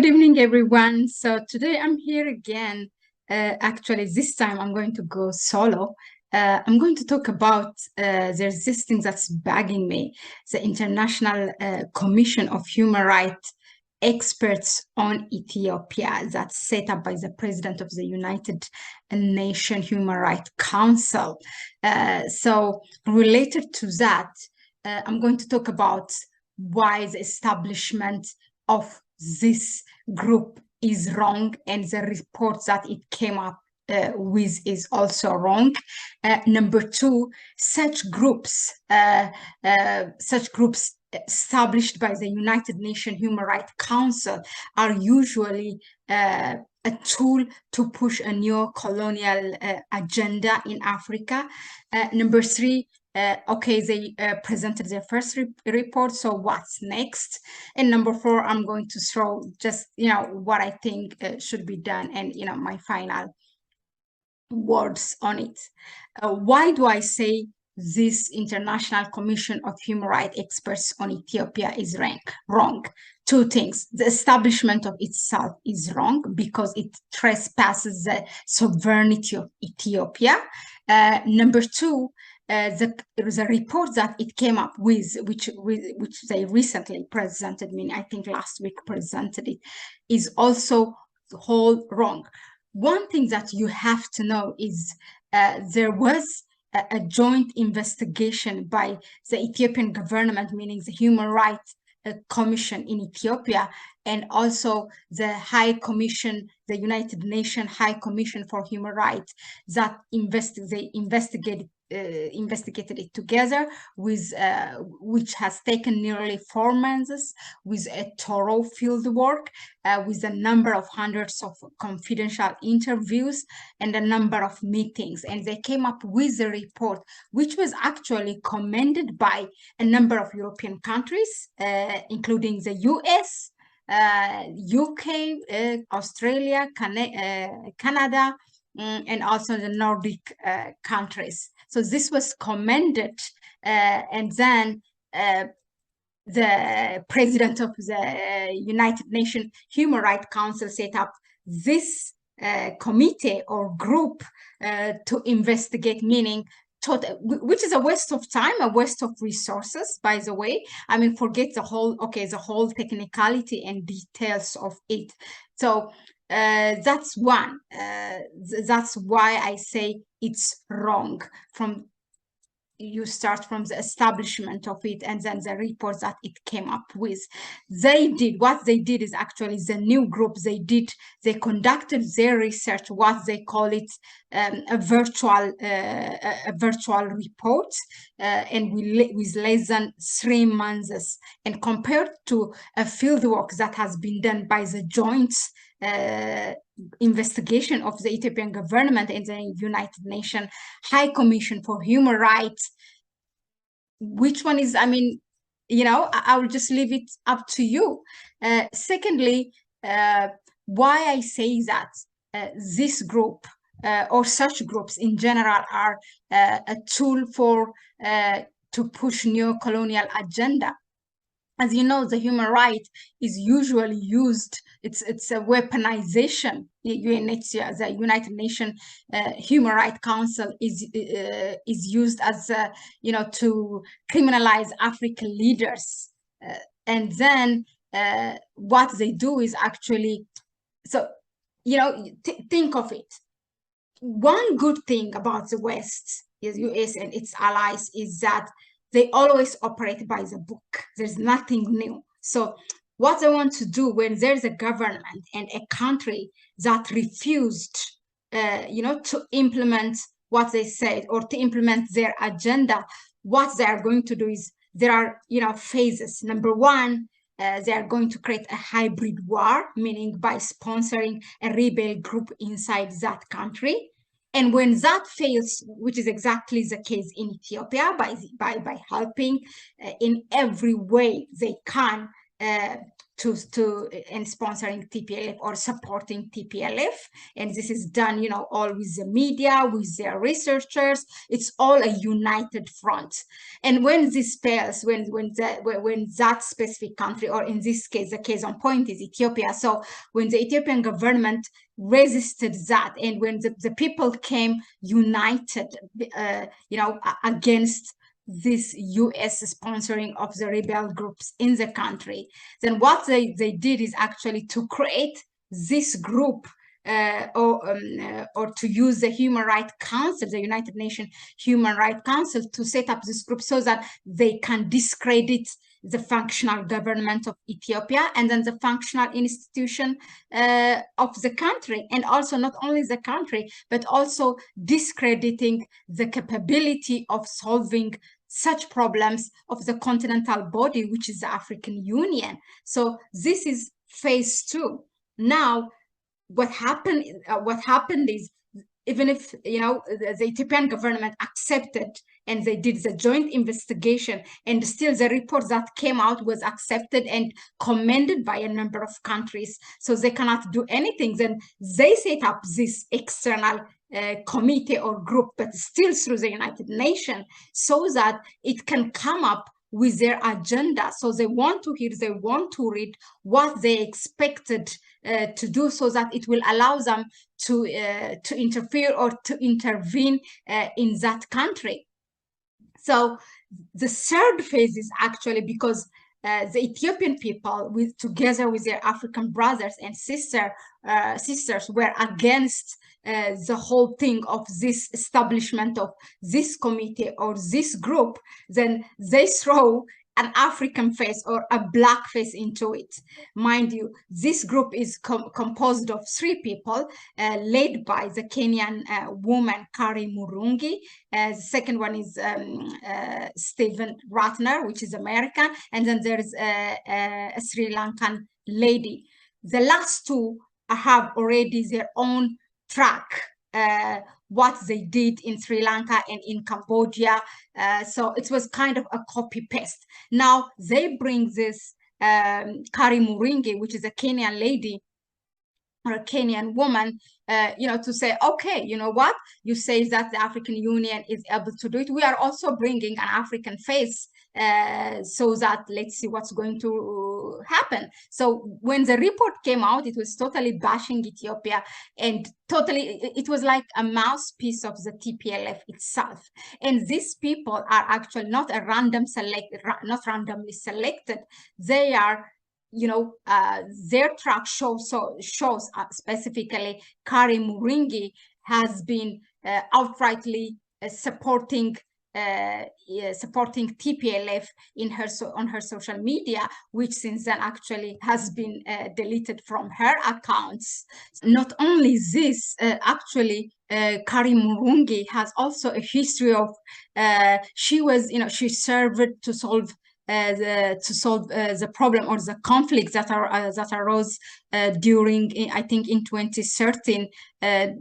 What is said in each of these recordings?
evening, everyone. So today I'm here again. Actually, this time I'm going to go solo. I'm going to talk about there's this thing that's bugging me, the International Commission of Human Rights Experts on Ethiopia that's set up by the President of the United Nations Human Rights Council. So related to that, I'm going to talk about why the establishment of this group is wrong and the report that it came up with is also wrong. Number two, such groups established by the United Nations Human Rights Council are usually a tool to push a neo-colonial agenda in Africa. Number three, okay, they presented their first report, so what's next? And number four, I'm going to throw just, what I think should be done and, my final words on it. Why do I say this International Commission of Human Rights Experts on Ethiopia is wrong? Two things. The establishment of itself is wrong because it trespasses the sovereignty of Ethiopia. Number two, there was a report that it came up with, which they recently presented, I think last week presented it, is also whole wrong. One thing that you have to know is there was a joint investigation by the Ethiopian government, meaning the Human Rights Commission in Ethiopia, and also the High Commission, the United Nations High Commission for Human Rights, that they investigated it together with which has taken nearly 4 months with a thorough field work with a number of hundreds of confidential interviews and a number of meetings, and they came up with a report which was actually commended by a number of European countries, including the US, UK, Australia, Canada, and also the Nordic countries. So this was commended, and then the president of the United Nations Human Rights Council set up this committee or group to investigate, meaning which is a waste of time, a waste of resources, by the way. Forget the whole technicality and details of it. So that's one. That's why I say it's wrong. You start from the establishment of it and then the reports that it came up with. What they did is actually the new group, they conducted their research, what they call it a virtual report, and with less than 3 months, and compared to a field work that has been done by the joint investigation of the Ethiopian government and the United Nations High Commission for Human Rights. Which one is, I will just leave it up to you. Secondly, why I say that this group or such groups in general are a tool for to push neo-colonial agenda. As you know, the human right is usually used, it's a weaponization. UNHCR, the United Nations Human Rights Council, is used as to criminalize African leaders, and then what they do is actually, so think of it. One good thing about the West, is US and its allies, is that they always operate by the book. There's nothing new. So what they want to do when there's a government and a country that refused, to implement what they said or to implement their agenda, what they are going to do is there are, phases. Number one, they are going to create a hybrid war, meaning by sponsoring a rebel group inside that country. And when that fails, which is exactly the case in Ethiopia, by helping in every way they can and sponsoring TPLF or supporting TPLF. And this is done, all with the media, with their researchers. It's all a united front. And when this fails, when that specific country, or in this case, the case on point is Ethiopia. So when the Ethiopian government resisted that, and when the people came united, against this US sponsoring of the rebel groups in the country, then what they did is actually to create this group, or to use the Human Rights Council, the United Nations Human Rights Council, to set up this group so that they can discredit the functional government of Ethiopia and then the functional institution of the country, and also not only the country, but also discrediting the capability of solving such problems of the continental body, which is the African Union. So this is phase 2. Now, what happened is, even if the Ethiopian government accepted and they did the joint investigation, and still the report that came out was accepted and commended by a number of countries, so they cannot do anything, then they set up this external committee or group, but still through the United Nations, so that it can come up with their agenda. So they want to hear, they want to read what they expected to do, so that it will allow them to interfere or to intervene in that country. So the third phase is actually because the Ethiopian people, together with their African brothers and sisters, were against the whole thing of this establishment of this committee or this group. Then they throw an African face or a black face into it. Mind you, this group is composed of 3 people, led by the Kenyan woman Kari Murungi. The second one is Stephen Ratner, which is American, and then there's a Sri Lankan lady. The last 2 have already their own track, what they did in Sri Lanka and in Cambodia. So it was kind of a copy-paste. Now they bring this Kari Muringi, which is a Kenyan lady or a Kenyan woman, to say, okay, you know what? You say that the African Union is able to do it. We are also bringing an African face, so that let's see what's going to happen. So when the report came out, it was totally bashing Ethiopia, and totally, it was like a mouthpiece of the TPLF itself. And these people are actually not randomly selected. They are, their track shows specifically Kari Muringi has been outrightly supporting TPLF on her social media, which since then actually has been deleted from her accounts. Not only this, actually, Kari Murungi has also a history of she served to solve the problem or the conflict that arose during, I think, in 2013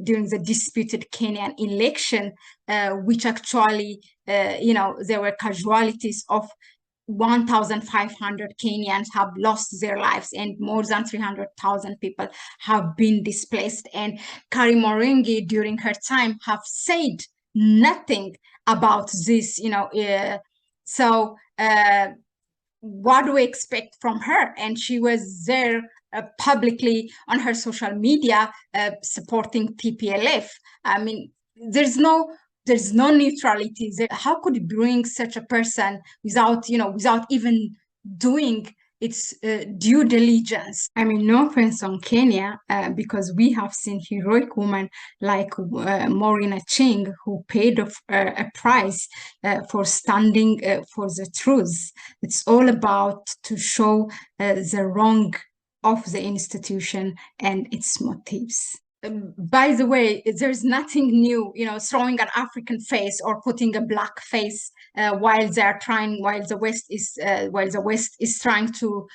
during the disputed Kenyan election, which actually there were casualties of 1,500 Kenyans have lost their lives, and more than 300,000 people have been displaced. And Kari Murungi during her time have said nothing about this, so what do we expect from her? And she was there publicly on her social media supporting TPLF. I mean, there's no neutrality there. How could you bring such a person without even doing its due diligence? I mean, no offense on Kenya, because we have seen heroic women like Maureen Acheng, who paid a price for standing for the truth. It's all about to show the wrong of the institution and its motives. By the way, there's nothing new, throwing an African face or putting a black face while the West is trying to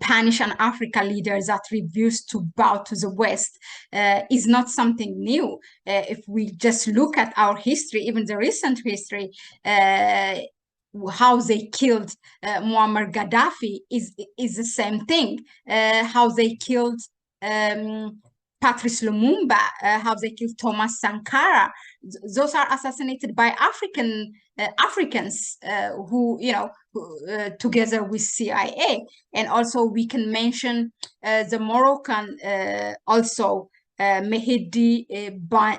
punish an African leader that refused to bow to the West is not something new. If we just look at our history, even the recent history, how they killed Muammar Gaddafi is the same thing. How they killed Patrice Lumumba, how they killed Thomas Sankara. Those are assassinated by Africans who, together with CIA. And also we can mention the Moroccan also Mehdi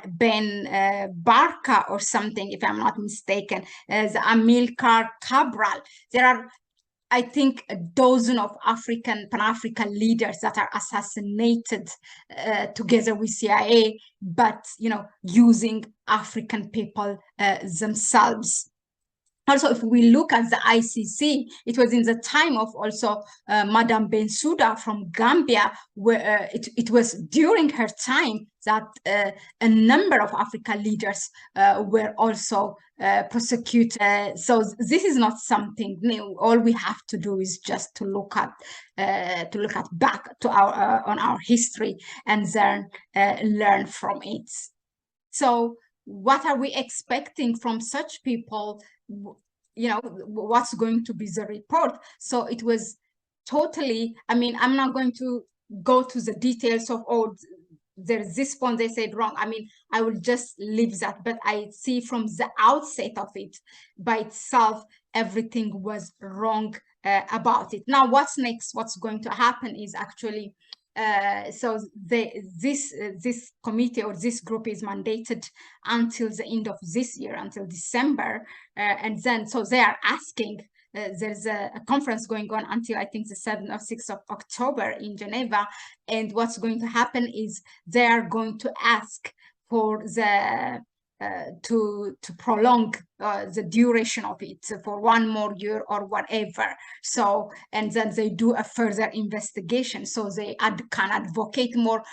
Ben Barka or something, if I'm not mistaken, the Amilcar Cabral. There are, I think, a dozen of Pan-African leaders that are assassinated together with CIA, but using African people themselves. Also, if we look at the ICC, it was in the time of also Madame Bensouda from Gambia, where it was during her time that a number of African leaders were also prosecuted. So this is not something new. All we have to do is just to look at back to our on our history and then learn from it. So what are we expecting from such people? What's going to be the report? So it was totally, I mean, I'm not going to go to the details of, there's this point they said wrong. I mean, I will just leave that, but I see from the outset of it by itself, everything was wrong about it. Now, what's next? What's going to happen is actually so this committee or this group is mandated until the end of this year, until December, and then so they are asking. There's a conference going on until I think the 7th or 6th of October in Geneva, and what's going to happen is they are going to ask for the to prolong the duration of it for 1 more year or whatever. So, and then they do a further investigation. So they can advocate more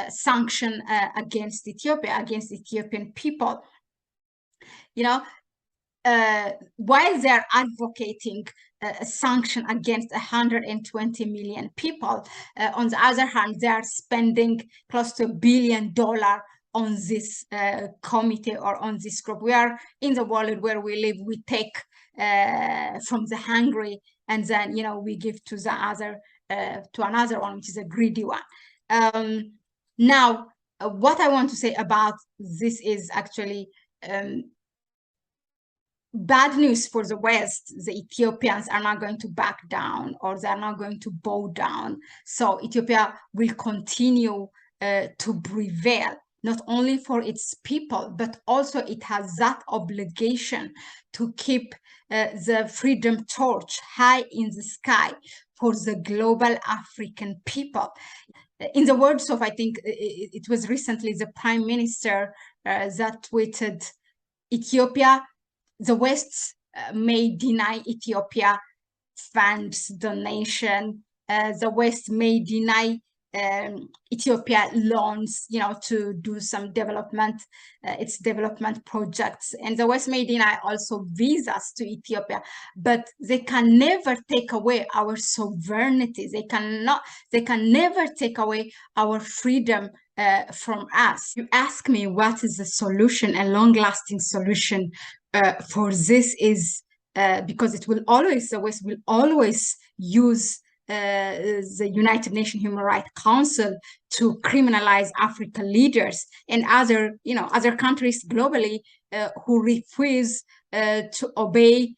sanction against Ethiopia, against Ethiopian people. While they're advocating a sanction against 120 million people, on the other hand, they are spending close to $1 billion on this committee or on this group. We are in the world where we live, we take from the hungry and then, we give to the other, to another one, which is a greedy one. Now, what I want to say about this is actually bad news for the West. The Ethiopians are not going to back down, or they're not going to bow down. So Ethiopia will continue to prevail, not only for its people, but also it has that obligation to keep the freedom torch high in the sky for the global African people. In the words of, I think it was recently the Prime Minister that tweeted, Ethiopia, the West may deny Ethiopia funds, donation. The West may deny Ethiopia loans, to do some development, its development projects. And the West may deny also visas to Ethiopia, but they can never take away our sovereignty. They can never take away our freedom from us. You ask me what is the solution, a long-lasting solution for this is because the West will always use the United Nations Human Rights Council to criminalize African leaders and other countries globally who refuse to obey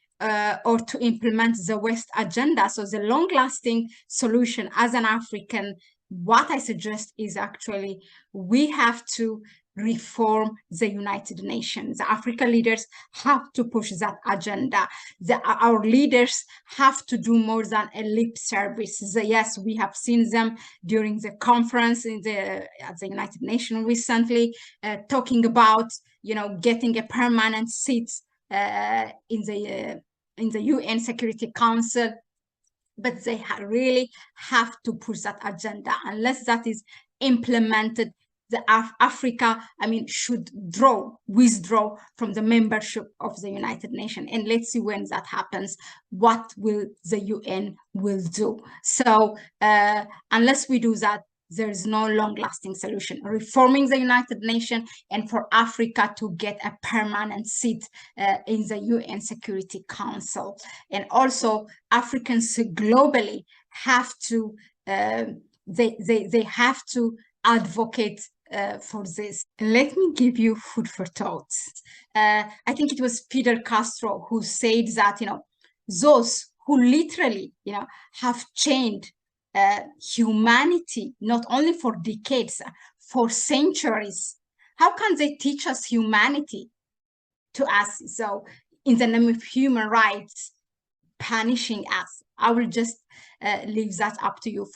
or to implement the West agenda. So the long-lasting solution as an African, what I suggest is actually we have to reform the United Nations. The African leaders have to push that agenda. Our leaders have to do more than a lip service. Yes, we have seen them during the conference at the United Nations recently, talking about getting a permanent seat in the UN Security Council. But they really have to push that agenda. Unless that is implemented, Africa, should withdraw from the membership of the United Nations. And let's see when that happens, what will the UN will do. So unless we do that, there's no long-lasting solution. Reforming the United Nations and for Africa to get a permanent seat in the UN Security Council. And also Africans globally have to, they have to advocate for this. Let me give you food for thought. I think it was Fidel Castro who said that, those who literally, have changed humanity, not only for decades, for centuries, how can they teach us humanity to us? So in the name of human rights, punishing us. I will just leave that up to you.